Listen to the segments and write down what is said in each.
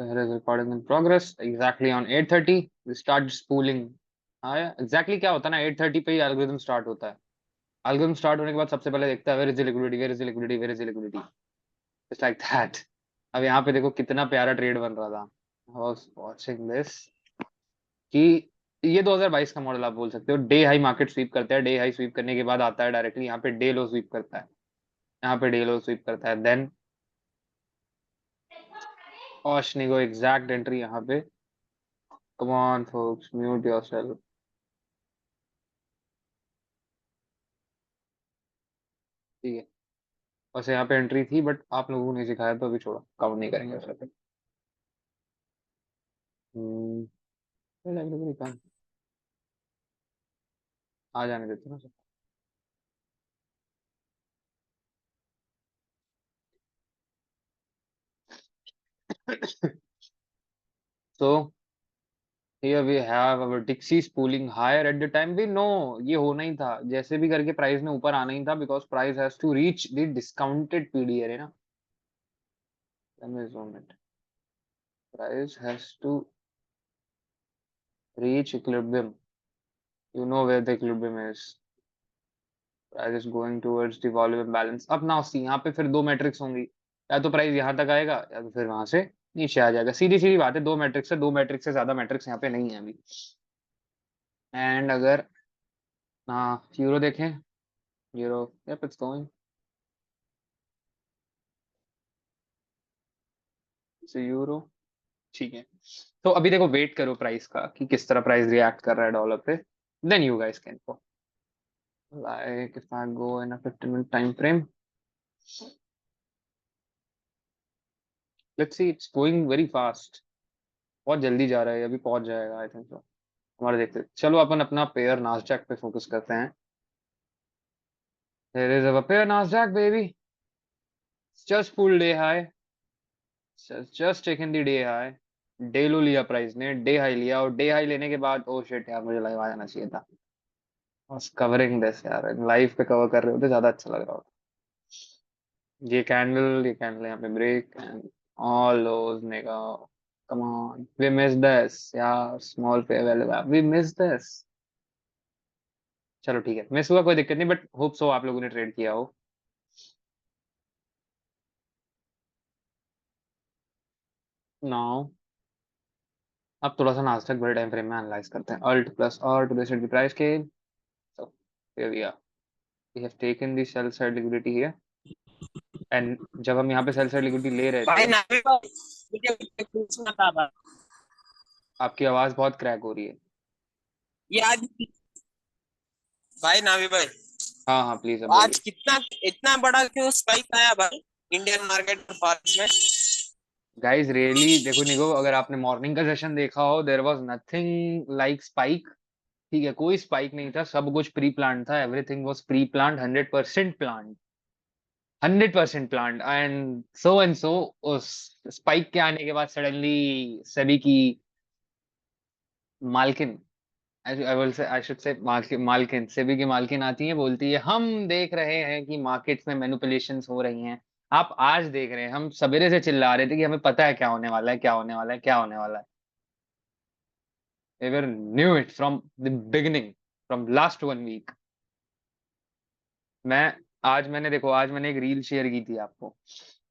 Here is recording in progress. Exactly on 8:30 we start spooling. हाँ exactly क्या होता है ना 8:30 पे ही algorithm start होता है. Algorithm start होने के बाद सबसे पहले देखता है where is the liquidity, where is the liquidity, where is the liquidity. It's like that. अब यहाँ पे देखो कितना प्यारा ट्रेड बन रहा था. I was watching this कि ये 2022 का मॉडल आप बोल सकते हो. डे हाई मार्केट स्वीप करता है. डे हाई स्वीप करने के बाद आता है डायरेक्टली यहाँ पे डे लो स्वीप करता है. यहाँ पे डे लो स्वीप करता है. देन Oshnigo exact entry यहाँ पे. Come on folks, mute yourself. ठीक है. वैसे यहाँ पे एंट्री थी बट आप लोगों ने सिखाया तो अभी छोड़ो, काउंट नहीं करेंगे उसे पे. हम्म, आ जाने देते ना. So here we have our Dixie spooling higher at the time. We know ये होना ही था, जैसे भी करके प्राइस ने ऊपर आना ही था because price has to reach the discounted PDR है ना. Let me zoom it. Price has to reach equilibrium. You know where the equilibrium is. Price is going towards the volume imbalance. अब now see यहाँ पे फिर दो matrix होंगी. या तो प्राइस यहाँ तक आएगा या तो फिर वहां से नीचे आ जाएगा. सीधी सीधी बात है. दो मैट्रिक्स से ज्यादा मैट्रिक्स यहाँ पे नहीं है अभी. एंड अगर हाँ यूरो देखें. Euro yep it's going. So euro ठीक है. तो अभी देखो वेट करो प्राइस का कि किस तरह प्राइस रिएक्ट कर रहा है डॉलर पे. Then you guys can go like if I go in a 15-minute time frame. Let's see it's going very fast. बहुत जल्दी जा रहा है. अभी पहुंच जाएगा आई थिंक सो. हमारे देखते चलो अपन अपना पेयर नास्डैक पे फोकस करते हैं. There is a pair Nasdaq baby. It's just pulled day high. Just taken the day high. Day लो लिया प्राइस ने. डे हाई लिया और डे हाई लेने के बाद ओ शिट यार मुझे लाइव आ जाना चाहिए था. बस कवरिंग दिस यार. लाइव पे कवर कर रहे होते ज्यादा अच्छा लग रहा होता. ये कैंडल यहाँ पे ब्रेक एंड ऑल लोज नेगा. Come on we miss this यार. स्मॉल पे अवेलेबल. We miss this. चलो ठीक है मिस हुआ कोई दिक्कत नहीं बट होप सो आप लोगों ने ट्रेड किया हो. नाउ अब थोड़ा सा नास्डैक बड़े टाइम फ्रेम में एनालाइज करते हैं. Alt plus R to the price के. So here we are. We have taken the sell side liquidity here. And जब हम यहाँ पे sell side liquidity ले रहे भाई थे. नावी भाई मुझे पूछना था भाई। आपकी आवाज बहुत क्रैक हो रही है. ये आज भाई नावी भाई हाँ हाँ प्लीज अब आज बोलिए. कितना इतना बड़ा क्यों स्पाइक आया भाई इंडियन मार्केट परफॉर्मेंस में। गाइस रियली देखो निको अगर आपने मॉर्निंग का सेशन देखा हो there was nothing like spike. ठीक है कोई स्पाइक नहीं था. सब कुछ प्री प्लान था. Everything was pre plan. 100% plan. 100% plan and so उस स्पाइक के आने के बाद सडनली सभी की मालकिन आई शुड से मालकिन सेबी की मालकिन आती है. बोलती है हम देख रहे हैं कि मार्केट्स में मैनिपुलेशंस हो रही हैं. आप आज देख रहे हैं. हम सवेरे से चिल्ला रहे थे कि हमें पता है क्या होने वाला है क्या होने वाला है क्या होने वाला है. Ever new it from the beginning. From last 1 week. मैं आज मैंने एक रील शेयर की थी आपको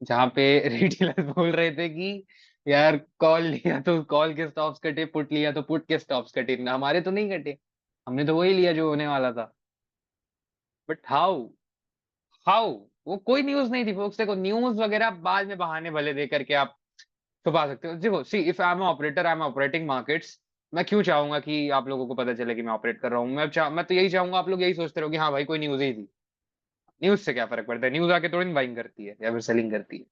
जहां पे रिटेलर बोल रहे थे कि यार कॉल लिया तो कॉल के स्टॉप्स कटे. पुट लिया तो पुट के स्टॉप्स कटे. हमारे तो नहीं कटे. हमने तो वही लिया जो होने वाला था. बट हाउ हाउ वो कोई न्यूज नहीं थी फोक्स. देखो न्यूज वगैरह बाद में बहाने भले दे करके आप छुपा सकते हो. देखो see if I M operator I am operating markets. मैं क्यों चाहूंगा कि आप लोगों को पता चले कि मैं ऑपरेट कर रहा हूँ. मैं तो यही चाहूंगा आप लोग यही सोचते रहो कि हाँ भाई कोई न्यूज ही थी. न्यूज से क्या फर्क पड़ता है. न्यूज आके थोड़ी बाइंग करती है या फिर सेलिंग करती है.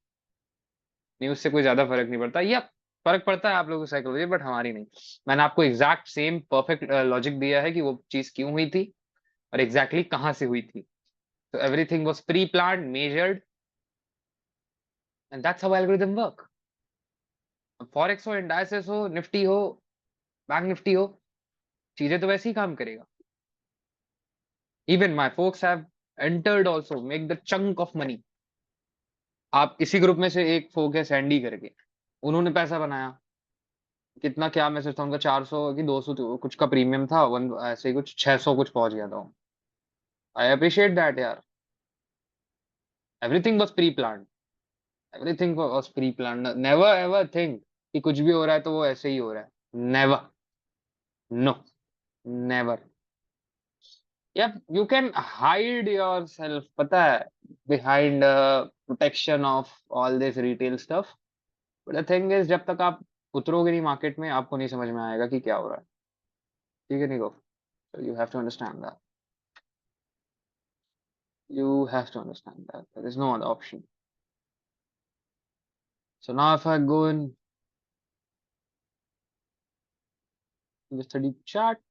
न्यूज से कोई ज्यादा फर्क नहीं पड़ता. या फर्क पड़ता है आप लोगों की साइकोलॉजी बट हमारी नहीं. मैंने आपको एग्जैक्ट सेम परफेक्ट लॉजिक दिया है कि वो चीज क्यों हुई थी और एग्जैक्टली कहाँ से हुई थी. तो everything was pre planned measured and that's how algorithm work. Forex हो इंडाइसेस हो निफ्टी हो बैंक निफ्टी हो चीजें तो वैसे ही काम करेगा. Even my folks have entered also make the chunk of money. आप इसी ग्रुप में से एक फोक है सैंडी करके. उन्होंने पैसा बनाया कितना, क्या मैसेज था उनका, 400 कि 200 कुछ का प्रीमियम था, वन ऐसे ही कुछ 600 कुछ पहुंच गया था। आई अप्रिशिएट दैट यार। Everything was pre planned, everything was pre planned. Never ever think कि कुछ भी हो रहा है तो वो ऐसे ही हो रहा है। Never, no, never. Yeah, you can hide yourself, पता है, behind protection of all this retail stuff. But the thing is, जब तक आप उतरोगे नहीं मार्केट में, आपको नहीं समझ में आएगा कि क्या हो रहा है। ठीक है निको? So you have to understand that. You have to understand that. There is no other option. So now if I go in the study chart,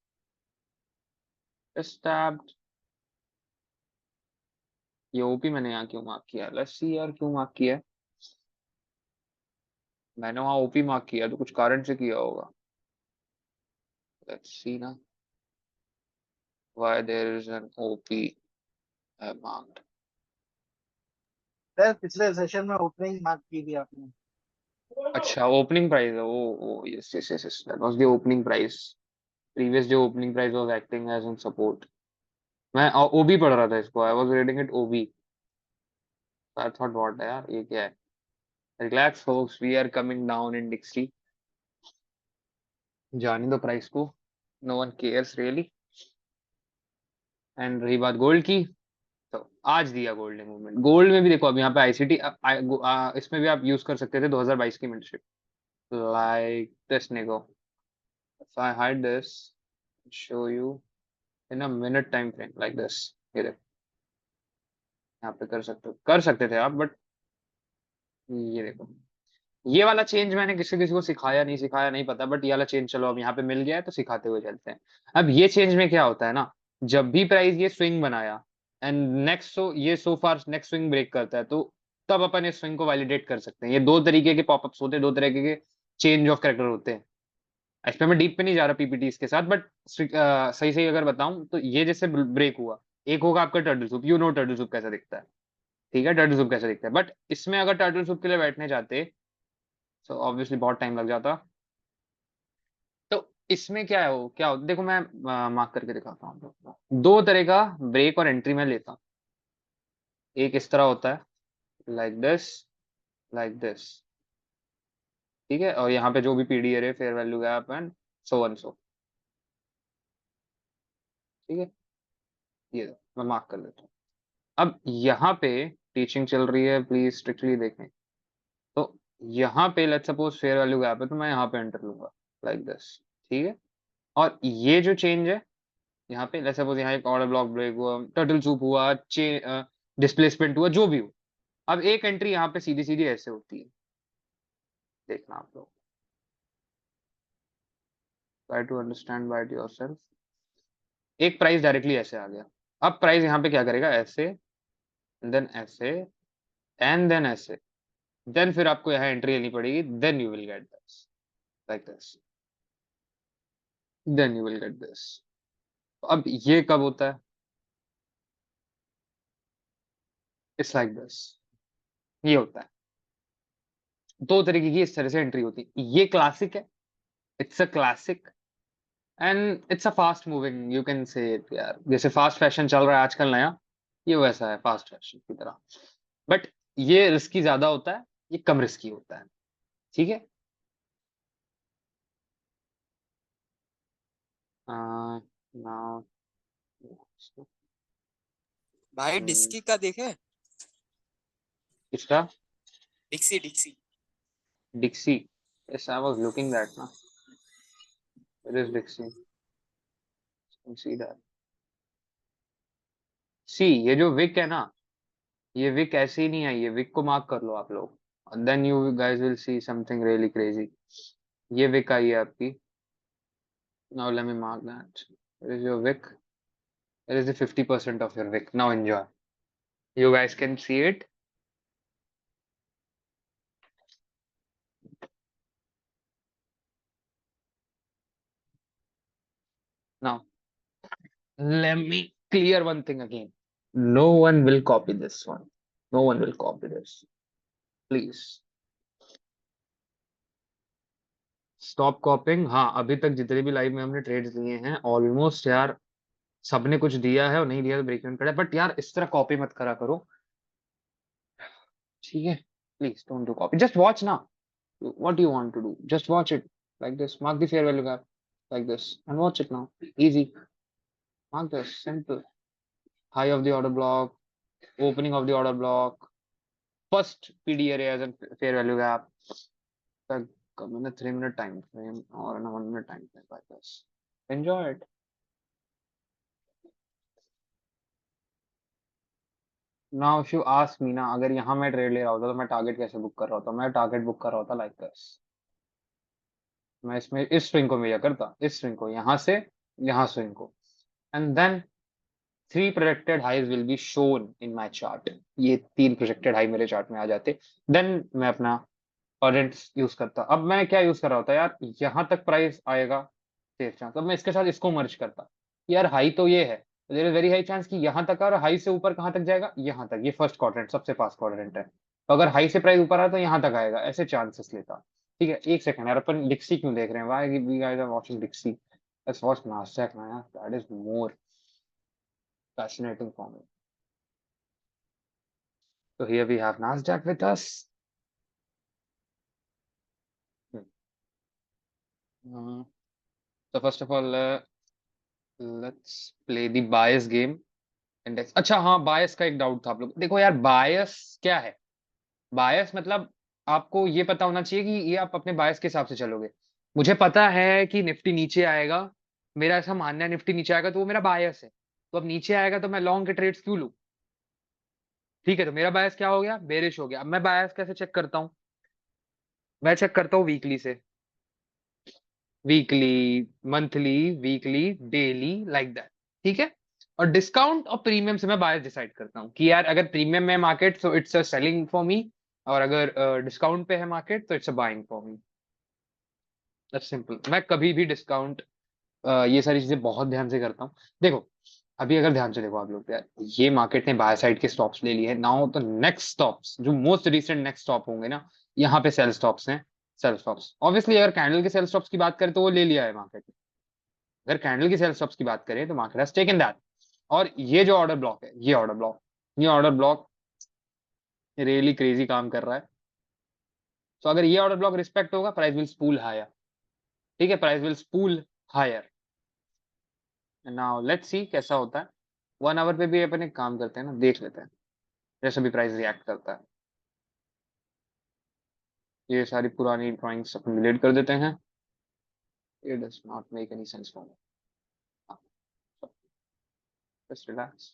just tabbed, ये ओपी मैंने यहाँ क्यों मार्क किया? लेट्स सी यार क्यों mark किया है। मैंने वहाँ ओपी मार्क किया तो कुछ कारण से किया होगा। लेट्स सी ना why there is an OP marked. Sir पिछले सेशन में ओपनिंग मार्क की थी आपने। अच्छा ओपनिंग प्राइस है वो, yes yes yes yes, that was the opening price. Previous जो opening price was acting as an support. मैं ओबी पढ़ रहा था इसको, I was reading it OB. I thought what है यार ये क्या है। Relax folks, we are coming down in Dixie. जाने दो प्राइस को, no one cares really. And रही बात गोल्ड की, तो आज दिया गोल्ड ने मूवमेंट। गोल्ड में भी देखो, अब यहाँ पे आईसीटी, इसमें भी आप यूज कर सकते थे 2022 की मेंटरशिप, लाइक दिस निको। If I hide this, show you in a minute time frame like this. ये देखो, यहाँ पे कर सकते थे आप, बट ये देखो, ये वाला चेंज मैंने किसी किसी को सिखाया नहीं, पता, बट ये वाला चेंज चलो अब यहाँ पे मिल गया है तो सिखाते हुए चलते हैं। अब ये चेंज में क्या होता है ना, जब भी प्राइस ये स्विंग बनाया एंड नेक्स्ट ये सो फार नेक्स्ट स्विंग ब्रेक करता है, तो तब अपन इस स्विंग को वैलिडेट कर सकते हैं। ये दो तरीके के पॉपअप्स होते हैं, दो तरीके के चेंज ऑफ कैरेक्टर होते हैं। इस पे मैं डीप पे नहीं जा रहा पीपीटी के साथ, बट सही सही अगर बताऊं तो ये जैसे ब्रेक हुआ, एक होगा आपका turtle soup, you know turtle soup कैसा दिखता है। ठीक है, टर्टल सूप कैसा दिखता है, बट इसमें अगर टर्टल सूप के लिए बैठने जाते तो ऑब्वियसली बहुत टाइम लग जाता। तो इसमें क्या है, वो क्या होता, देखो मैं मार्क करके दिखाता हूँ। दो तरह का ब्रेक और एंट्री में लेता हूँ। एक इस तरह होता है, लाइक दिस, लाइक दिस। ठीक है, और यहाँ पे जो भी पीडीआर है, fair value gap and so one so. ठीक है, ये मैं मार्क कर देता हूँ। अब यहाँ पे टीचिंग चल रही है, प्लीज स्ट्रिक्टली देखें। तो यहाँ पे let's suppose fair value gap है, तो मैं यहाँ पे एंटर लूंगा लाइक दिस। ठीक है, और ये जो चेंज है यहाँ पे, लेट्स सपोज यहाँ एक ऑर्डर ब्लॉक ब्रेक हुआ, टर्टल सूप हुआ, डिस्प्लेसमेंट हुआ, जो भी हो, अब एक एंट्री यहाँ पे सीधी सीधी ऐसे होती है। देखना आप लोग, try to understand by yourself. एक प्राइस डायरेक्टली ऐसे आ गया, अब प्राइस यहाँ पे क्या करेगा, ऐसे, देन ऐसे, एंड देन ऐसे, देन फिर आपको यहाँ एंट्री लेनी पड़ेगी, then you will get this like this, then you will get this. अब ये कब होता है, इट्स लाइक दिस, ये होता है। दो तरीके की इस तरह से एंट्री होती है, ये क्लासिक है, it's a classic, and it's a fast moving, you can say it यार, जैसे फास्ट फैशन चल रहा है आजकल नया, ये वैसा है फास्ट फैशन की तरह। बट ये रिस्की ज्यादा होता है, ये कम रिस्की होता है। ठीक है, नाउ भाई डिस्की का देखे, किसका? Dixie Dixie. Dixie, yes I was looking that ना, it is Dixie, see that. See, ये जो विक है ना, ये विक ऐसे ही नहीं आई है, विक को मार्क कर लो आप लोग, then you guys will see something really crazy. ये विक आई है आपकी, now let me mark that, it is your wick, it is the 50% of your wick. Now enjoy, you guys can see it now. Let me clear one thing again, no one will copy this one, no one will copy this, please. Stop कॉपिंग। हाँ, अभी तक जितने भी live में हमने trades लिए हैं almost यार सबने कुछ दिया है और नहीं दिया तो ब्रेक इवन करा है, बट यार इस तरह कॉपी मत करा करो, ठीक है? Please don't do copy, just watch ना, what do you want to do, just watch it like this, mark the fair value gap like this and watch it now, easy, mark this, simple, high of the order block, opening of the order block, first PD area as a fair value gap, like in a 3-minute time frame or in a 1-minute time frame like this, enjoy it. Now if you ask me ना, अगर यहाँ मैं trade ले रहा होता तो मैं target कैसे बुक कर रहा होता? मैं टारगेट बुक कर रहा होता लाइक दिस, मैं इसमें इस स्विंग को मेजर करता, इस स्विंग को, यहाँ से यहाँ स्विंग को, and then 3 projected highs will be shown in my chart, ये 3 projected high मेरे चार्ट में आ जाते, देन मैं अपना ऑरेंज यूज करता। अब मैं क्या यूज कर रहा होता यार, यहाँ तक प्राइस आएगा सेफ चांस, अब मैं इसके साथ इसको मर्ज करता, यार हाई तो ये है, there is very high chance कि यहाँ तक, और हाई से ऊपर कहाँ तक जाएगा, यहाँ तक, ये फर्स्ट क्वाड्रेंट सबसे फास्ट क्वाड्रेंट है, तो अगर हाई से प्राइस ऊपर आया तो यहाँ तक आएगा, ऐसे चांसेस लेता। ठीक है, एक सेकंड यार, अपन डिक्सी क्यों देख रहे हैं, why we guys are watching Dixie, let's watch Nasdaq ना यार, that is more fascinating for me. So here we have Nasdaq with us. So first of all, let's play the bias game index. अच्छा हाँ, bias का एक doubt था आप लोग, देखो यार bias क्या है? bias मतलब आपको ये पता होना चाहिए कि ये आप अपने bias के हिसाब से चलोगे। मुझे पता है कि निफ्टी नीचे आएगा, मेरा ऐसा मानना है निफ्टी नीचे आएगा तो वो मेरा bias है, तो अब नीचे आएगा तो मैं लॉन्ग के ट्रेड्स क्यों लूं? ठीक है, तो मेरा bias क्या हो गया, बेरिश हो गया। अब मैं bias कैसे चेक करता हूँ? मैं चेक करता हूँ वीकली से, weekly, monthly, weekly, daily, like that. ठीक है, और डिस्काउंट और प्रीमियम से मैं बायस डिसाइड करता हूँ कि यार अगर प्रीमियम में मार्केट तो it's a selling for me, और अगर डिस्काउंट पे है मार्केट तो it's a buying for me, that's simple. मैं कभी भी डिस्काउंट ये सारी चीजें बहुत ध्यान से करता हूँ। देखो अभी अगर ध्यान से देखो आप लोग यार, ये मार्केट ने बाय साइड के स्टॉप्स ले लिए हैं, नाउ तो नेक्स्ट स्टॉप्स जो मोस्ट रिसेंट नेक्स्ट स्टॉप होंगे ना, यहाँ पे सेल स्टॉप्स हैं, सेल स्टॉप्स। ऑब्वियसली अगर कैंडल के सेल स्टॉप्स की बात करें तो वो ले लिया है मार्केट ने, अगर कैंडल की सेल स्टॉप्स की बात करें तो मार्केट हैज टेकन दैट। और ये जो ऑर्डर ब्लॉक है, ये ऑर्डर ब्लॉक रियली क्रेजी काम कर रहा है। तो अगर ये ऑर्डर ब्लॉक रिस्पेक्ट होगा, प्राइस विल स्पूल हायर, ठीक है, price will spool higher. Now let's see कैसा होता है। 1 आवर पे भी अपन एक काम करते हैं ना, देख लेते हैं जैसे भी प्राइस रिएक्ट करता है। ये सारी पुरानी ड्राइंग्स अपन डिलीट कर देते हैं, it does not make any sense for me, just relax,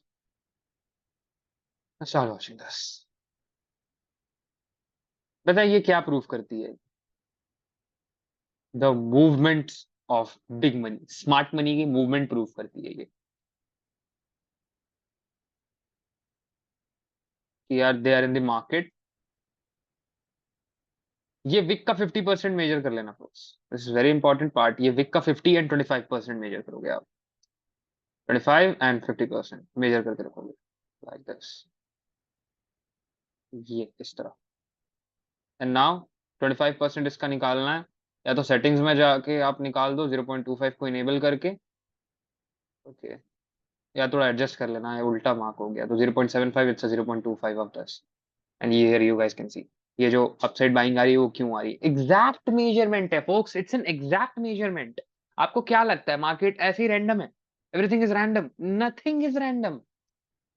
start watching this. बताइए ये क्या प्रूफ करती है? The movement of big money, smart money की मूवमेंट प्रूफ करती है ये, कि यार they are in the market. ये विक का 50% मेजर कर लेना friends, this is very important part. ये विक का 50 एंड 25% मेजर करोगे आप, 25 एंड 50% मेजर करके रखोगे लाइक दिस, ये इस तरह। एंड नाउ 25% इसका निकालना है, या तो सेटिंग्स में जाके आप निकाल दो 0.25 को इनेबल करके, ओके, या थोड़ा एडजस्ट कर लेना है, उल्टा मार्क हो गया तो 0.75, इट्स 0.25 ऑफ दिस। एंड ये here you guys can see, ये जो अपसाइड बाइंग आ रही है वो क्यों आ रही है? एग्जैक्ट मेजरमेंट है folks, it's an exact measurement. आपको क्या लगता है मार्केट ऐसे ही रैंडम है? Everything is random, nothing is random,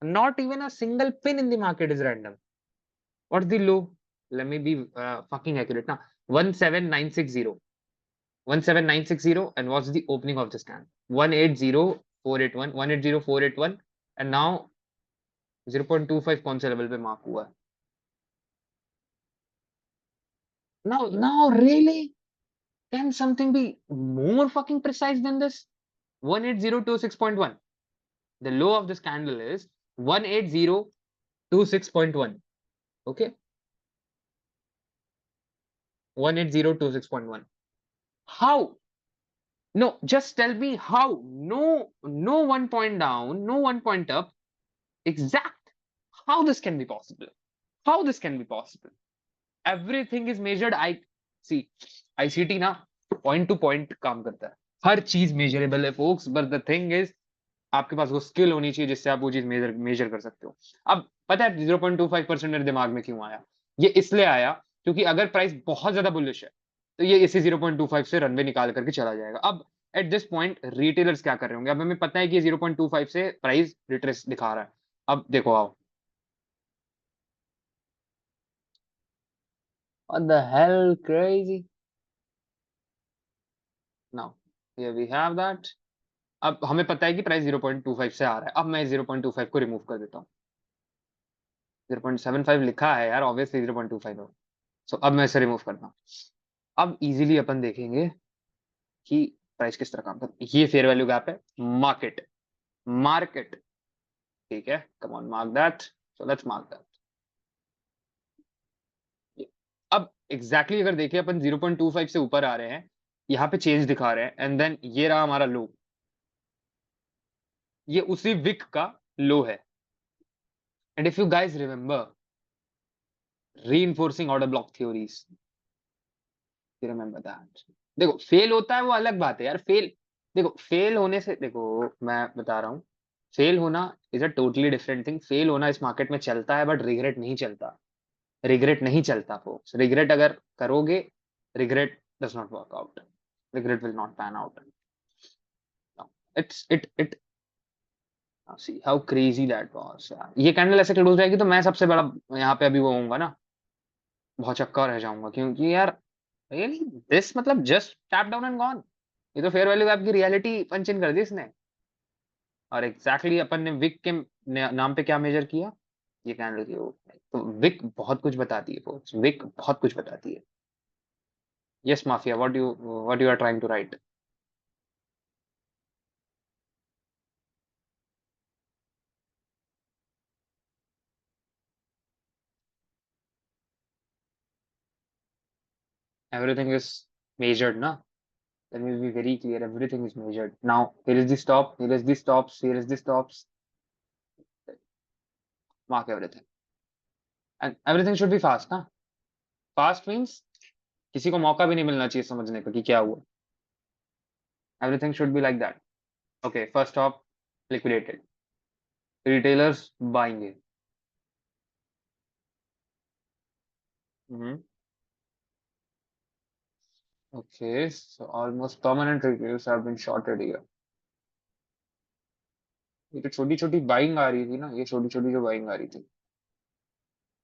not even a single pin in the market is random. What's the low? Let me be fucking accurate ना, 17960, 17960, and what's the opening of this candle? 180481, 180481, and now 0.25 कौन से level पे mark हुआ है? Now really, can something be more fucking precise than this? 18026.1. The low of this candle is 18026.1. Okay, 18026.1. How? No, just tell me how. No, no 1 point down, no 1 point up. Exact. How this can be possible? How this can be possible? Everything is measured. I see ICT ना, point to point काम करता है, हर चीज measurable है folks, but the thing is आपके पास वो स्किल होनी चाहिए जिससे आप वो चीज मेजर कर सकते हो। अब पता है 0.25% मेरे दिमाग में क्यों आया? ये इसलिए आया क्योंकि अगर प्राइस बहुत ज्यादा बुलिश है तो ये इसी 0.25 से रनवे निकाल करके चला जाएगा। अब एट दिस पॉइंट रिटेलर्स क्या कर रहे होंगे? अब हमें पता है कि 0.25 से प्राइस रिट्रेस दिखा रहा है। अब देखो आओ, what the hell crazy, now here we have that। अब हमें पता है कि प्राइस 0.25 से आ रहा है, अब मैं 0.25 को रिमूव कर देता हूँ। 0.75 लिखा है यार, ऑब्वियसली 0.25 हो। सो अब मैं इसे रिमूव करता हूँ। अब इजीली अपन देखेंगे कि प्राइस किस तरह काम करता है। ये फेयर वैल्यू गैप है, मार्केट मार्केट, ठीक है, come on mark that, so let's mark that. अब एग्जैक्टली अगर देखें अपन 0.25 से ऊपर आ रहे हैं, यहाँ पे चेंज दिखा रहे हैं, एंड देन ये रहा हमारा लो, ये उसी विक का लो है। And if you guys remember reinforcing order block theories, you remember that। देखो फेल होता है वो अलग बात है यार, फेल, देखो फेल होने से, देखो मैं बता रहा हूँ, फेल होना is a totally different thing. Fail होना इस मार्केट में चलता है, बट रिग्रेट नहीं चलता, रिग्रेट नहीं चलता फोक्स। रिग्रेट अगर करोगे, regret does not work out, regret will not pan out. It see how crazy that was. ये कैंडल ऐसे क्लोज जाएगी तो मैं सबसे बड़ा यहाँ पे अभी वो होऊंगा ना, बहुत चक्का रह जाऊंगा, क्योंकि यार रियली दिस मतलब just tap down and gone. ये तो फेयर वैल्यू आपकी रियलिटी पंच इन कर दी इसने। और एग्जैक्टली अपन ने विक के नाम पे क्या मेजर किया, ये कैंडल की वो। तो विक बहुत कुछ बताती है folks, विक बहुत कुछ बताती है। Yes mafia, what you are trying to right? Everything is measured ना, let me be very clear, everything is measured. Now here is the stop, here is the stops, here is the stops, mark everything, and everything should be fast ना। fast means किसी को मौका भी नहीं मिलना चाहिए समझने का कि क्या हुआ। Everything should be like that। Okay, first stop liquidated, retailers buying it। Okay, so almost permanent retailers have been shorted here। ये तो छोटी छोटी बाइंग आ रही थी ना, ये छोटी छोटी जो बाइंग आ रही थी,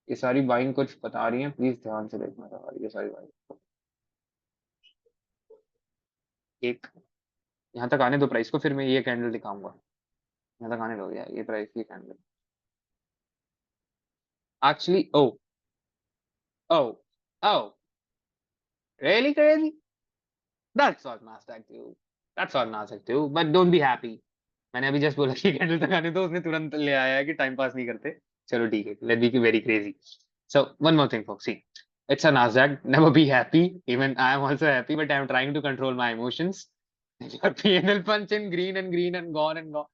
ये सारी बाइंग कुछ बता रही है, प्लीज ध्यान से देखना था ये सारी बाइंग। एक यहाँ तक आने दो प्राइस को, फिर मैं ये कैंडल दिखाऊंगा। यहाँ तक आने दो यार, ये प्राइस ये candle actually, oh oh oh really crazy, that's what Nasdaq do, that's what Nasdaq do, but don't be happy. मैंने अभी जस्ट बोला कि कैंडल तक आने दो, उसने तुरंत ले आया है कि टाइम पास नहीं करते। चलो ठीक है, let be very crazy. So one more thing folks, see, it's a Nasdaq, never be happy, even I am also happy, but I am trying to control my emotions। your PNL punch in green and green and gone and gone,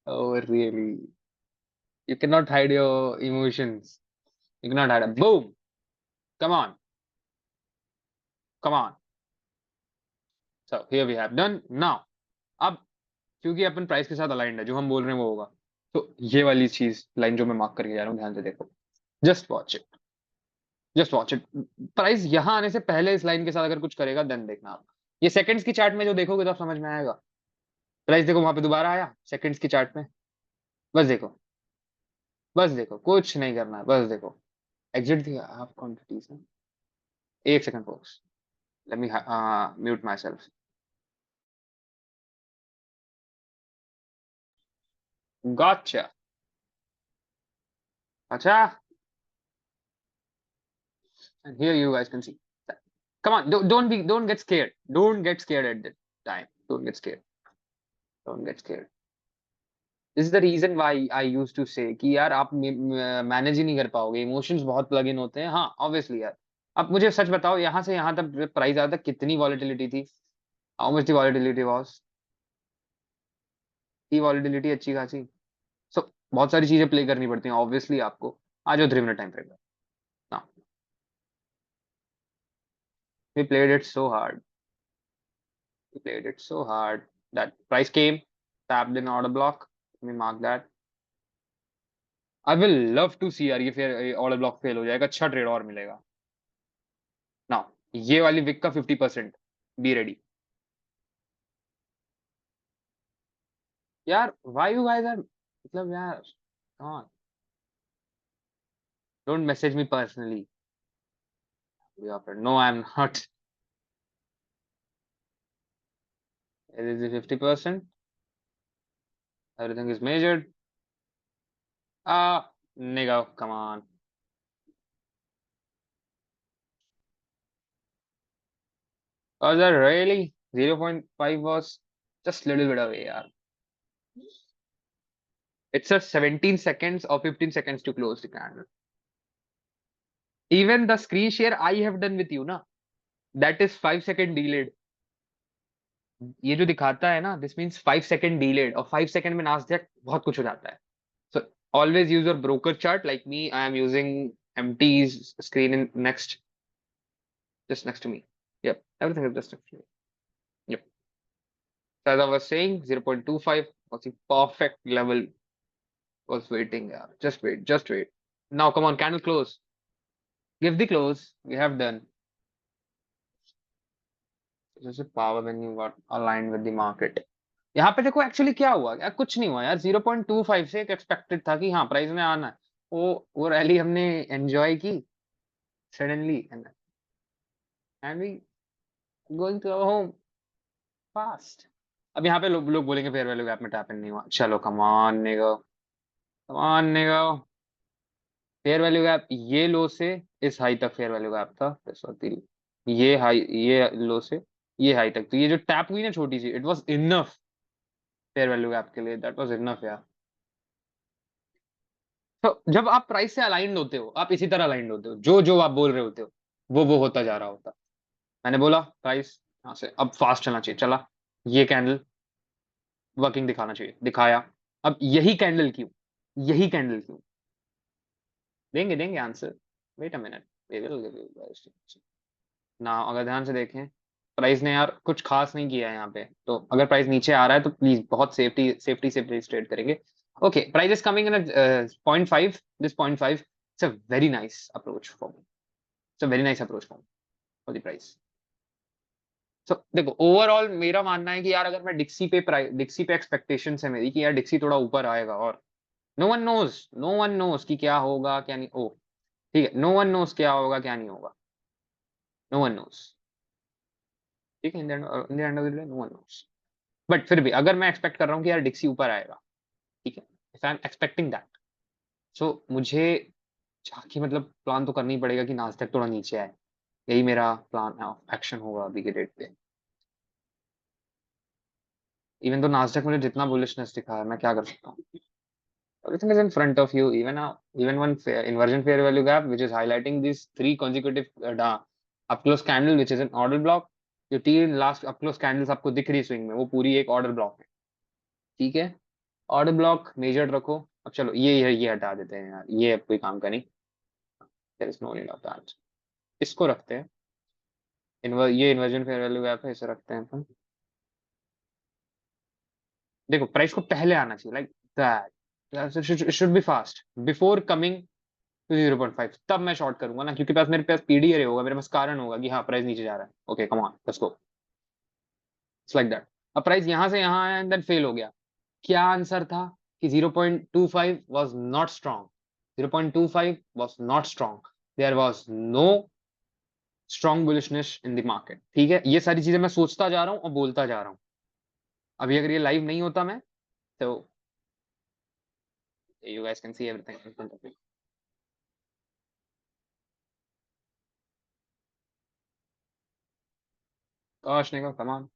oh really, you cannot hide your emotions, you cannot hide it, boom, come on, come on। So here we have done now। अब क्योंकि अपन price के साथ aligned है, जो हम बोल रहे हैं वो होगा, तो ये वाली चीज लाइन जो मैं मार्क करके जा रहा हूँ, ध्यान से देखो, just watch it, just watch it. Price यहां आने से पहले इस लाइन के साथ अगर कुछ करेगा देन देखना आप, ये सेकंड्स की चार्ट में जो देखोगे तो आप समझ में आएगा। प्राइस देखो वहां पे दोबारा आया सेकंड्स की चार्ट में, बस देखो, बस देखो, कुछ नहीं करना है, बस देखो, एग्जिट दिया हाफ क्वांटिटीज में। एक second folks, let me mute myself. Gotcha, अच्छा, and here you guys can see that। Come on, don't get scared, don't get scared at that time, don't get scared, don't get scared। This is the reason why I used to say कि यार आप manage ही नहीं कर पाओगे, emotions बहुत plug in होते हैं। हाँ ऑब्वियसली यार, अब मुझे सच बताओ, यहाँ से यहाँ तक प्राइस आया था, कितनी वॉलेटिलिटी थी? How much the volatility was? थी वॉलेटिलिटी अच्छी खासी। सो बहुत सारी चीजें प्ले करनी पड़ती हैं ऑब्वियसली आपको। आ जाओ 3 मिनट टाइम फ्रेम ना, we played it so hard, We played it so hard. That price came, tapped in order block. Let me mark that. I will love to see यार ये फिर order block fail हो जाएगा, अच्छा trade और मिलेगा. Now ये वाली विक का 50%. Be ready. यार why you guys are मतलब यार come on. Don't message me personally. No, I'm not. It is the 50%. Everything is measured. Ah, nigga, come on. Was that really? 0.5 was just little bit away, yaar. It's a 17 seconds or 15 seconds to close the candle. Even the screen share I have done with you, na, that is 5-second delayed. ये जो दिखाता है ना, this means 5-second delayed और 5 second में Nasdaq बहुत कुछ हो जाता है. So always use your broker chart. Like me, I am using MT's screen in just next to me. Yep, everything is just next to me. Yep. So as I was saying, 0.25 was the perfect level. Was waiting. Yeah, just wait, just wait. Now come on, candle close. Give the close. We have done. This is power when you got aligned with the market. यहाँ पे देखो actually क्या हुआ यार, कुछ नहीं हुआ यार. 0.25 से एक एक्सपेक्टेड था कि हाँ प्राइस में आना है. वो रैली हमने एंजॉय की suddenly and we going to our home fast. अब यहाँ पे लोग बोलेंगे फेयर वैल्यू गैप में टैप इन नहीं हुआ. चलो कम ऑन निगो, कम ऑन निगो. फेयर वैल्यू गैप ये लो से इस हाई तक फेयर वैल्यू गैप था. ये हाई, ये लो से ये हाई तक. तो ये जो टैप हुई ना छोटी सी, it was enough fair value gap के लिए. दैट वाज इनफ यार. तो जब आप प्राइस से अलाइंड होते हो, आप इसी तरह अलाइंड होते हो. जो जो आप बोल रहे होते हो वो होता जा रहा होता. मैंने बोला प्राइस यहाँ से अब फास्ट चलना चाहिए, चला. ये कैंडल वर्किंग दिखाना चाहिए, दिखाया. अब यही कैंडल क्यों, यही कैंडल क्यों? देंगे answer. Wait a minute, we will give you guys ना. अगर ध्यान से देखें, प्राइस ने यार कुछ खास नहीं किया है यहाँ पे. तो अगर प्राइस नीचे आ रहा है तो प्लीज बहुत सेफ्टी से प्लीज ट्रेड करेंगे. Okay, price is coming in 0.5. This 0.5 it's a very nice approach for me. It's a very nice approach for the price. So देखो ओवरऑल मेरा मानना है कि यार अगर मैं डिक्सी पे एक्सपेक्टेशन है मेरी कि यार डिक्सी थोड़ा ऊपर आएगा. और नो वन नोज कि क्या होगा क्या नहीं. ओ ठीक है, नो वन नोज क्या होगा क्या नहीं होगा. No one knows. ठीक है, in the end of the day no one knows. But फिर भी अगर मैं एक्सपेक्ट कर रहा हूँ कि यार डिक्सी ऊपर आएगा, ठीक है, if I am expecting that, so मुझे जाके मतलब प्लान तो करना ही पड़ेगा कि नास्डैक थोड़ा नीचे आए. यही मेरा प्लान ऑफ एक्शन होगा अभी के डेट पे. इवन तो नास्डैक मुझे जितना बुलिशनेस दिखा है, मैं क्या कर सकता हूँ. Everything is in front of you. Even one inversion fair value gap, which is highlighting these three consecutive up close candle, which is an order block. जो तीन लास्ट up close candles आपको दिख रही स्विंग में, वो पूरी एक order block है. ठीक है, ऑर्डर ब्लॉक मेजर्ड रखो. अब चलो ये हटा देते हैं यार, ये अब कोई काम का नहीं. There is no need of that. इसको रखते हैं. ये इन्वर्जन फेयर वैल्यू गैप है, इसे रखते हैं अपन. देखो प्राइस को पहले आना चाहिए like that. Should be fast before coming 0.5. तब मैं शॉर्ट करूंगा ना, क्योंकि पास मेरे पास पीडीआर होगा, मेरे पास कारण होगा कि हाँ प्राइस नीचे जा रहा है. Okay come on let's go. It's like that. अब प्राइस यहां से यहां आया एंड देन फेल हो गया. क्या आंसर था कि 0.25 was not strong. 0.25 was not strong. There was no strong bullishness in the market. ठीक है, ये सारी चीजें मैं सोचता जा रहा हूँ और बोलता जा रहा हूँ. अभी अगर ये लाइव नहीं होता मैं, तो you guys can see everything in front of you. Gosh, Nico, come on.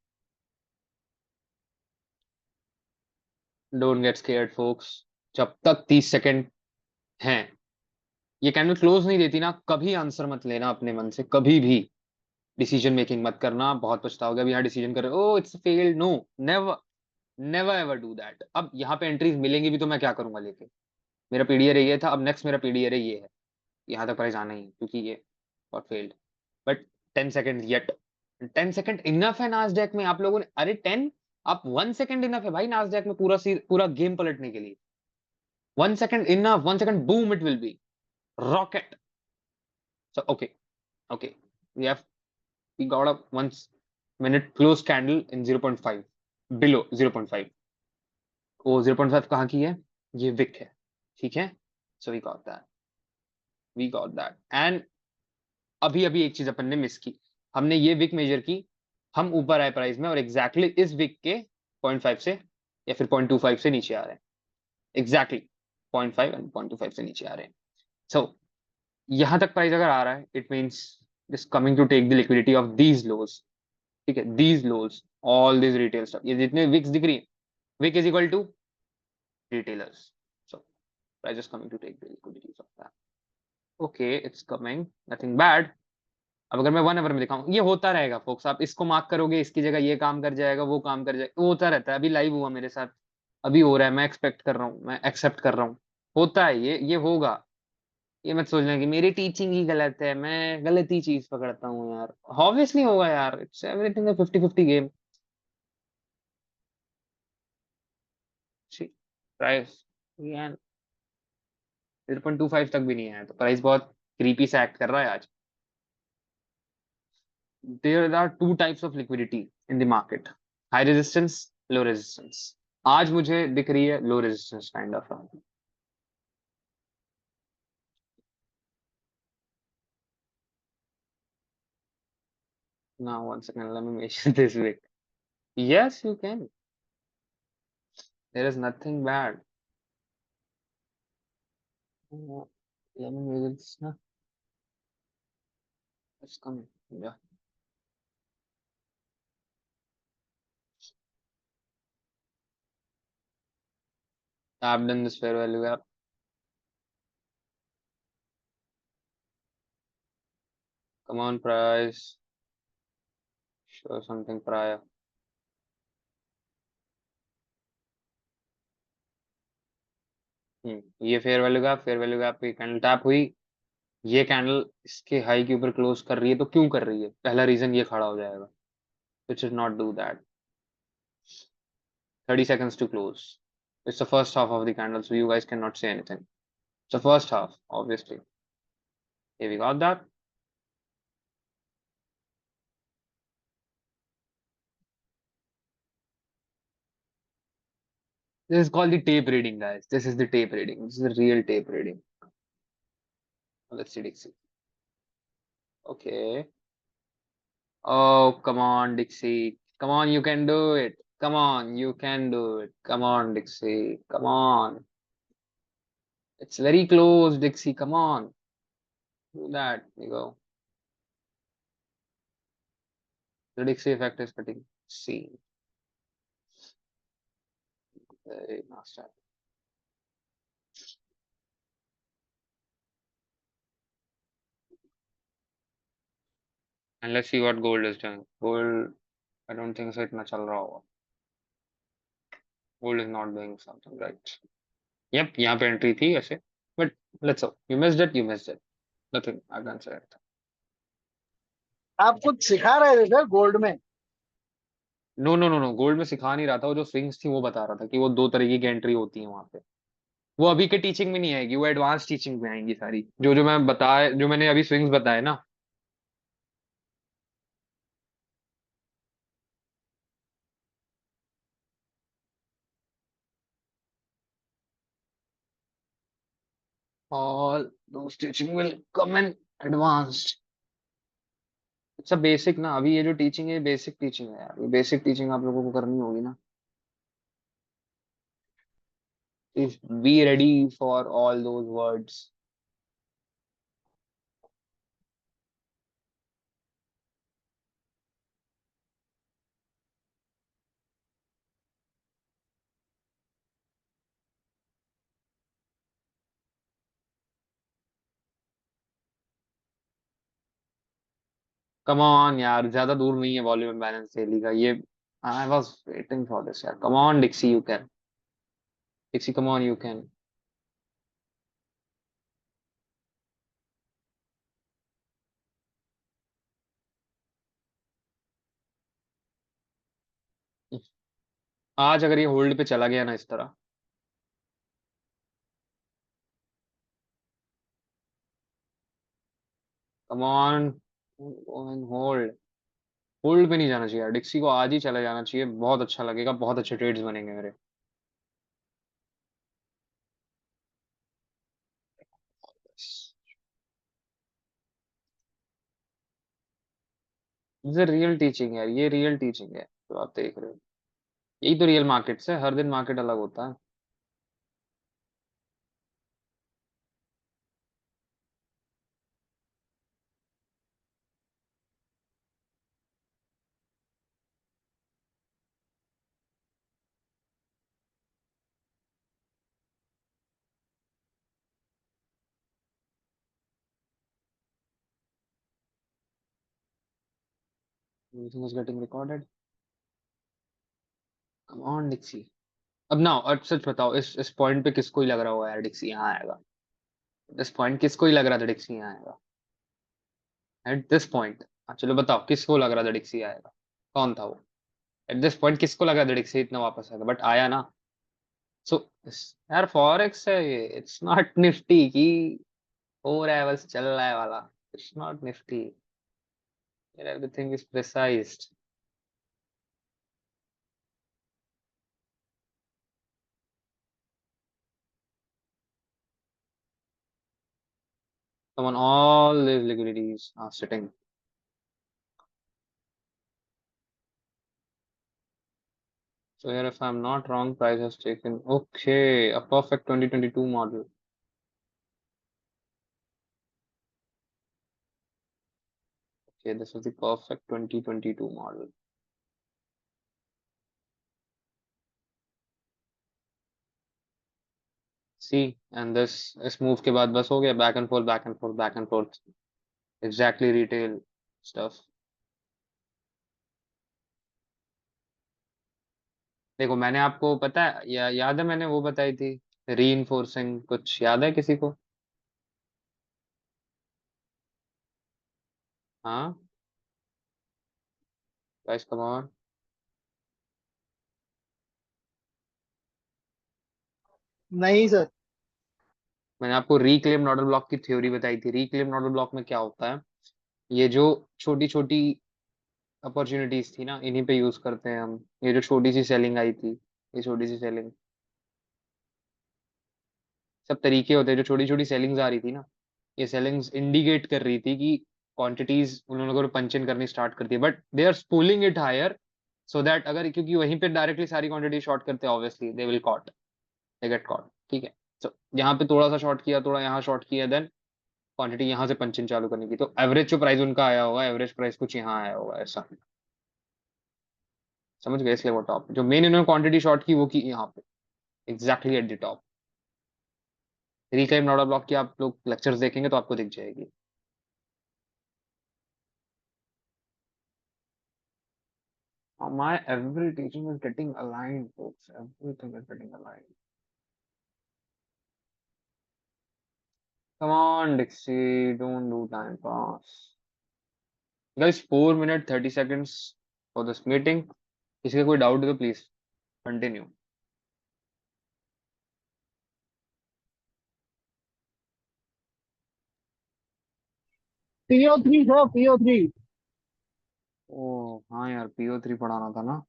Don't get scared, folks. जब तक 30 सेकंड हैं, ये कैंडल क्लोज नहीं देती ना, कभी आंसर मत लेना अपने मन से. कभी भी डिसीजन मेकिंग मत करना. बहुत पछताओगे. अब यहाँ डिसीजन कर रहे हो, it's failed. No, never never ever do that. अब यहाँ पे एंट्रीज मिलेंगी भी तो मैं क्या करूंगा लेके. मेरा पीडीआर ये था, अब नेक्स्ट मेरा पीडीआर ये है. यहाँ तक प्राइस आना ही क्योंकि ये got failed. But 10 second yet 10 second enough है नास्डैक में आप लोगों ने? अरे 10, आप 1 सेकंड इनफ है भाई नास्डैक में पूरा गेम पलटने के लिए। 1 second enough, 1 second boom it will be rocket. So okay, we got a 1 minute close candle in 0.5, below 0.5. वो 0.5 कहाँ की है? ये विक है, ठीक है। So we got that and अभी एक चीज अपन ने मिस की, हमने ये विक मेजर की, हम ऊपर आए प्राइस में और एग्जैक्टली इस विक के 0.5 से या फिर 0.25 से नीचे आ रहे हैं, एग्जैक्टली 0.5 एंड 0.25 से नीचे आ रहे हैं। सो यहां तक प्राइस अगर आ रहा है, it means is coming to take the liquidity of these lows, ठीक है, these lows, all this retail stuff, ये जितने विक्स दिख रही है, wick is equal to retailers, so price is coming to take the liquidity of that. Okay, it's coming, nothing bad. अब अगर मैं 1 आवर में दिखाऊं, ये होता रहेगा फोक्स, आप इसको मार्क करोगे, इसकी जगह ये काम कर जाएगा, वो काम कर जाएगा, वो होता रहता है। अभी लाइव हुआ मेरे साथ, अभी हो रहा है, मैं एक्सपेक्ट कर रहा हूँ, मैं एक्सेप्ट कर रहा हूँ, होता है ये होगा। ये मत सोचना कि मेरी टीचिंग ही गलत है, मैं गलत ही चीज पकड़ता हूँ यार, ऑब्वियसली होगा यार, it's everything a 50-50 game. Price 0.25 तक भी नहीं आया, तो प्राइस बहुत क्रीपी से एक्ट कर रहा है आज। There are two types of liquidity in the market: high resistance, low resistance. आज मुझे दिख रही है low resistance kind of. Now 1 second, let me measure this wick. Yes, you can. There is nothing bad. Let me measure this now. It's coming. Yeah. I've done this fair value gap. Come on, price. Show something prior. ये fair value gap पे candle tap हुई, ये candle इसके high के ऊपर close कर रही है, तो क्यों कर रही है? पहला रीजन ये खड़ा हो जाएगा, it should not do that. 30 seconds to close. It's the first half of the candle, so you guys cannot say anything. It's the first half, obviously. Here we got that. This is called the tape reading, guys. This is the tape reading. This is the real tape reading. Let's see Dixie. Okay. Oh, come on, Dixie. Come on, you can do it. Come on, you can do it. Come on, Dixie. Come on. It's very close, Dixie. Come on. Do that. There you go. The Dixie effect is cutting C. Very nice. And let's see what gold is doing. Gold, I don't think so इतना चल रहा होगा. Gold is not doing something right. Yep, यहाँ पे entry थी ऐसे. But let's hope. You missed it, you missed it. Nothing, I can't say it. आप कुछ सिखा रहे थे सर गोल्ड में? नो, गोल्ड में सिखा नहीं रहा था, वो जो स्विंग्स थी वो बता रहा था कि वो दो तरीके की एंट्री होती है वहां पे। वो अभी के टीचिंग में नहीं आएगी, वो एडवांस टीचिंग में आएंगी सारी, जो मैं बताए, जो मैंने अभी स्विंग्स बताए ना। All those teaching will come in advanced. अच्छा बेसिक ना, अभी ये जो टीचिंग है बेसिक टीचिंग है यार, ये बेसिक टीचिंग आप लोगों को करनी होगी ना। Be ready for all those words. Come on यार, ज्यादा दूर नहीं है वॉल्यूम बैलेंस डेली का ये। I was waiting for this यार, come on Dixie, you can. Dixie, come on, you can. आज अगर ये होल्ड पे चला गया ना इस तरह, कम ऑन, होल्ड, होल्ड पे नहीं जाना चाहिए यार, डिक्सी को आज ही चला जाना चाहिए, बहुत अच्छा लगेगा, बहुत अच्छे ट्रेड्स बनेंगे मेरे। ये रियल टीचिंग है, ये रियल टीचिंग है जो आप देख रहे हो, यही तो रियल मार्केट्स है, हर दिन मार्केट अलग होता है। Everything is getting recorded. Come on डिक्सी। अब ना, और सच बताओ, इस पॉइंट पे किसको ही लग रहा होगा यार डिक्सी यहाँ आएगा? इस पॉइंट किसको ही लग रहा था डिक्सी यहाँ आएगा? एट दिस पॉइंट, चलो बताओ किसको लग रहा था डिक्सी आएगा? कौन था वो? एट दिस पॉइंट किसको लगा था डिक्सी इतना वापस आएगा, बट आया ना। सो यार फॉरेक्स है ये, इट्स नॉट निफ्टी की हो रहा है बस चल रहा है वाला, it's not Nifty, everything is precised. Come on, all these liquidities are sitting. So here, if I'm not wrong, price has taken, okay, a perfect 2022 model. Okay, this is the perfect 2022 model. See, and this इस move के बाद बस हो गया, back and forth, back and forth, back and forth. Exactly retail stuff. देखो मैंने आपको पता है या याद है, मैंने वो बताई थी रीइंफोर्सिंग, कुछ याद है किसी को? हाँ गाइस, कम ऑन। नहीं सर। मैंने आपको रिक्लेम नॉडल ब्लॉक की थ्योरी बताई थी। रिक्लेम नॉडल ब्लॉक में क्या होता है, ये जो छोटी छोटी अपॉर्चुनिटीज थी ना, इन्हीं पे यूज करते हैं हम। ये जो छोटी सी सेलिंग आई थी, ये छोटी सी सेलिंग, सब तरीके होते हैं, जो छोटी छोटी सेलिंग्स आ रही थी ना, ये सेलिंग्स इंडिकेट कर रही थी कि क्वांटिटीज उन लोगों को पंच इन करनी स्टार्ट करती है, but they are spooling it higher, so that अगर, क्योंकि वहीं पे डायरेक्टली सारी क्वांटिटी शॉर्ट करते हैं, obviously they will caught, they get caught, ठीक है। तो यहाँ पे थोड़ा सा शॉर्ट किया, थोड़ा यहाँ शॉर्ट किया, देन क्वांटिटी यहाँ से पंच इन चालू करने की, तो एवरेज जो प्राइस उनका आया होगा, एवरेज प्राइस कुछ यहाँ आया होगा ऐसा, समझ गए? इसलिए वो टॉप जो मेन इन्होंने क्वांटिटी शॉर्ट की वो की यहाँ पे, exactly at the top. Reclaim नोडा ब्लॉक की आप लोग लेक्चर्स देखेंगे तो आपको दिख जाएगी। My every teaching is getting aligned, folks. Everything is getting aligned. Come on, Dixie, don't do time pass. Guys, 4 minutes 30 seconds for this meeting. किसी का कोई डाउट है तो please continue. PO3 sir, PO3। ओ हाँ यार, PO3 पढ़ाना था ना।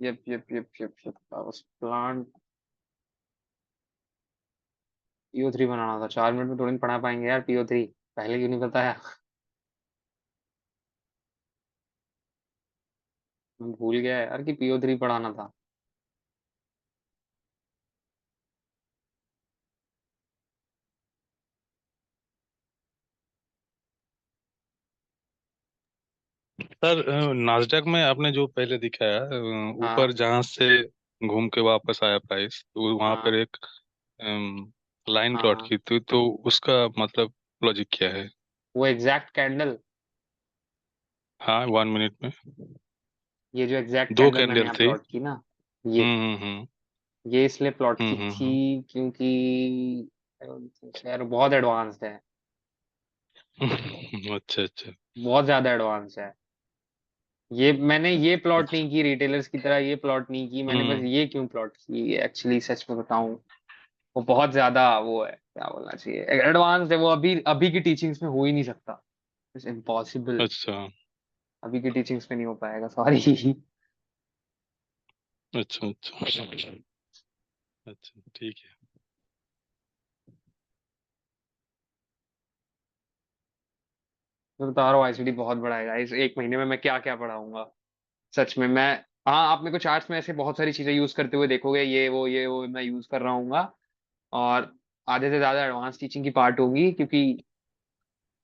यप प्लांट PO3 बनाना था, 4 मिनट में थोड़ी नहीं पढ़ा पाएंगे यार PO3, पहले क्यों नहीं बताया? मैं भूल गया यार कि PO3 पढ़ाना था। सर नास्डैक में आपने जो पहले दिखाया ऊपर हाँ जहां से घूम के वापस आया प्राइस, तो वहां पर हाँ एक लाइन हाँ प्लॉट हाँ, की थी, तो उसका मतलब लॉजिक क्या है? वो एग्जैक्ट कैंडल, हाँ, 1 मिनट में ये जो एग्जैक्ट दो कैंडल मैंने कैंडल यहाँ थी। प्लॉट की ना, ये हम्म। ये इसलिए प्लॉट की हम्म। थी क्योंकि I don't think so यार, बहुत एडवांस्ड है, अच्छा अच्छा। बहुत ज्यादा एडवांस है। ये मैंने ये प्लॉट नहीं की रिटेलर्स की तरह, ये प्लॉट नहीं की मैंने, बस हम्म। ये क्यों प्लॉट की एक्चुअली सच में बताऊं, वो बहुत ज्यादा वो है, क्या बोलना चाहिए, एडवांस है वो, अभी अभी की टीचिंग्स में हो ही नहीं सकता, इट्स इम्पॉसिबल, अच्छा अभी की टीचिंग्स में नहीं हो पाएगा, सॉरी। अच्छा अच्छा अच्छा, ठीक है। मैं बता रहा हूँ आईसीटी बहुत बड़ा है गाइस, एक महीने में मैं क्या क्या पढ़ाऊंगा, सच में मैं, हाँ आप मेरे को चार्ट्स में ऐसे बहुत सारी चीजें यूज करते हुए देखोगे, ये वो मैं यूज कर रहा हूँ, और आधे से ज्यादा एडवांस टीचिंग की पार्ट होगी, क्योंकि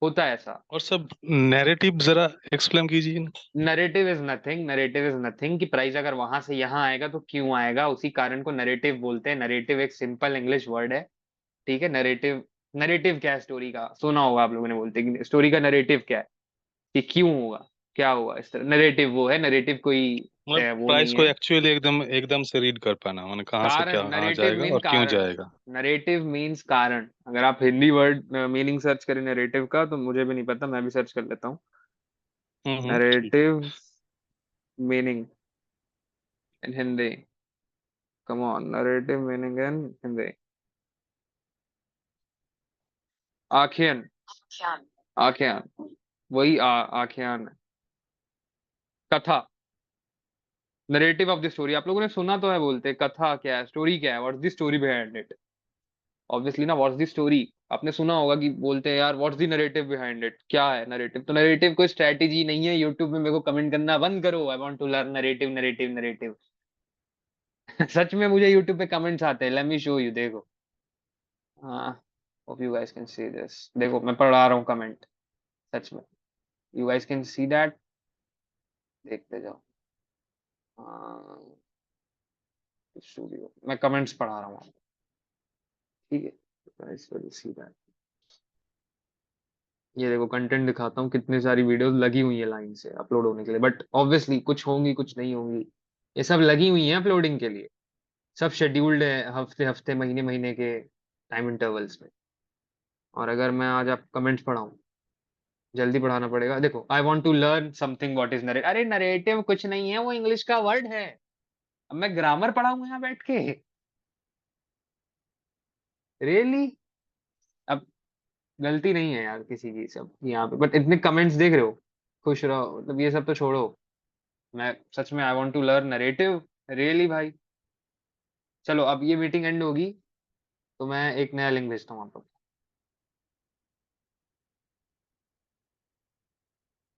होता है ऐसा। और सब नैरेटिव जरा एक्सप्लेन कीजिए ना। नरेटिव इज नथिंग कि प्राइस अगर वहां से यहाँ आएगा तो क्यों आएगा, उसी कारण को नरेटिव बोलते हैं। नरेटिव एक सिंपल इंग्लिश वर्ड है, ठीक है। नरेटिव, नरेटिव क्या है स्टोरी का, सुना होगा आप लोगों ने, बोलते हैं कि स्टोरी का नरेटिव क्या है, कि क्यों होगा, क्या होगा, इस तरह नरेटिव वो है, नरेटिव कोई मतलब वो प्राइस नहीं को है। एक्चुअली एकदम एकदम से रीड कर पाना, मैंने कहाँ से क्या कारण, कहाँ नरेटिव जाएगा मीन और क्यों कारण, जाएगा। नरेटिव मीन्स कारण। अगर आप हिंदी वर्ड मीनिंग सर्च करें नरेटिव का, तो मुझे भी नहीं पता, मैं भी सर्च कर लेता हूँ। ठीक। Narrative meaning in Hindi, come on, narrative meaning in Hindi, आख्यान, आख्यान, वही आख्यान, कथा, नरेटिव ऑफ द स्टोरी। आप लोगों ने सुना तो है, बोलते हैं, कथा क्या है, स्टोरी क्या है, what's the story behind it, obviously ना, व्हाट्स द स्टोरी। आपने सुना होगा कि बोलते हैं यार what's the narrative behind it, क्या है नरेटिव, तो नरेटिव कोई स्ट्रेटेजी नहीं है। यूट्यूब में मेरे को कमेंट करना बंद करो, I want to learn narrative narrative narrative. सच में मुझे यूट्यूब पे कमेंट्स आते हैं, लेट मी शो यू, देखो, हाँ, hope you guys can see this, देखो मैं पढ़ा रहा हूँ कमेंट, सच में, you guys can see that, देखते जाओ, स्टूडियो, मैं कमेंट्स पढ़ा रहा हूँ, ठीक है, गाइस विल सी दैट। ये देखो कंटेंट दिखाता हूँ, कितनी सारी वीडियोस लगी हुई है लाइन से अपलोड होने के लिए, बट ऑब्वियसली कुछ होंगी कुछ नहीं होंगी, ये सब लगी हुई है अपलोडिंग के लिए, सब शेड्यूल्ड है हफ्ते हफ्ते महीने महीने के टाइम इंटरवल्स में। और अगर मैं आज आप कमेंट्स पढ़ाऊँ, जल्दी पढ़ाना पड़ेगा, देखो, I want to learn something, what is narrative, अरे नरेटिव कुछ नहीं है, वो इंग्लिश का वर्ड है, अब मैं ग्रामर पढ़ाऊँ यहाँ बैठ के, रियली, अब गलती नहीं है यार किसी की, सब यहाँ पे, बट इतने कमेंट्स देख रहे हो, खुश रहो, मतलब ये सब तो छोड़ो, मैं सच में I want to learn narrative, really भाई। चलो अब ये मीटिंग एंड होगी, तो मैं एक नया लिंक भेजता हूँ आपको।